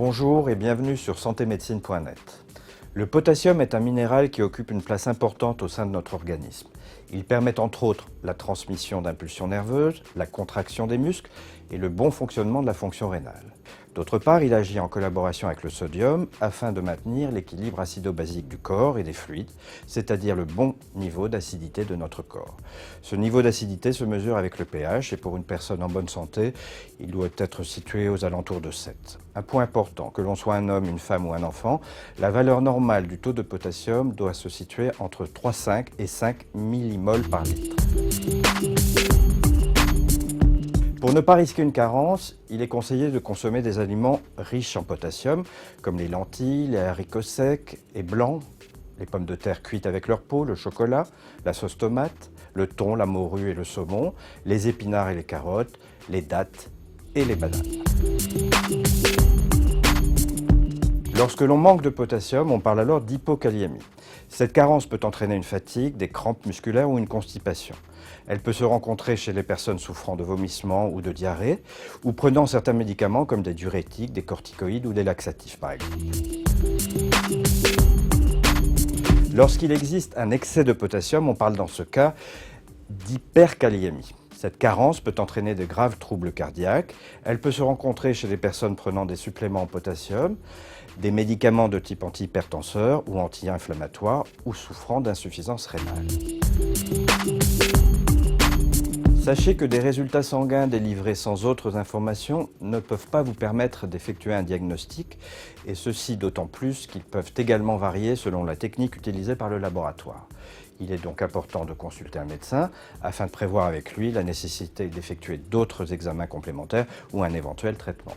Bonjour et bienvenue sur santémédecine.net. Le potassium est un minéral qui occupe une place importante au sein de notre organisme. Il permet entre autres la transmission d'impulsions nerveuses, la contraction des muscles et le bon fonctionnement de la fonction rénale. D'autre part, il agit en collaboration avec le sodium afin de maintenir l'équilibre acido-basique du corps et des fluides, c'est-à-dire le bon niveau d'acidité de notre corps. Ce niveau d'acidité se mesure avec le pH et pour une personne en bonne santé, il doit être situé aux alentours de 7. Un point important, que l'on soit un homme, une femme ou un enfant, la valeur normale du taux de potassium doit se situer entre 3,5 et 5 millimoles par litre. Pour ne pas risquer une carence, il est conseillé de consommer des aliments riches en potassium, comme les lentilles, les haricots secs et blancs, les pommes de terre cuites avec leur peau, le chocolat, la sauce tomate, le thon, la morue et le saumon, les épinards et les carottes, les dattes et les bananes. Lorsque l'on manque de potassium, on parle alors d'hypokaliémie. Cette carence peut entraîner une fatigue, des crampes musculaires ou une constipation. Elle peut se rencontrer chez les personnes souffrant de vomissements ou de diarrhée, ou prenant certains médicaments comme des diurétiques, des corticoïdes ou des laxatifs par exemple. Lorsqu'il existe un excès de potassium, on parle dans ce cas d'hyperkaliémie. Cette carence peut entraîner de graves troubles cardiaques. Elle peut se rencontrer chez les personnes prenant des suppléments en potassium, des médicaments de type antihypertenseur ou anti-inflammatoire ou souffrant d'insuffisance rénale. Sachez que des résultats sanguins délivrés sans autres informations ne peuvent pas vous permettre d'effectuer un diagnostic, et ceci d'autant plus qu'ils peuvent également varier selon la technique utilisée par le laboratoire. Il est donc important de consulter un médecin afin de prévoir avec lui la nécessité d'effectuer d'autres examens complémentaires ou un éventuel traitement.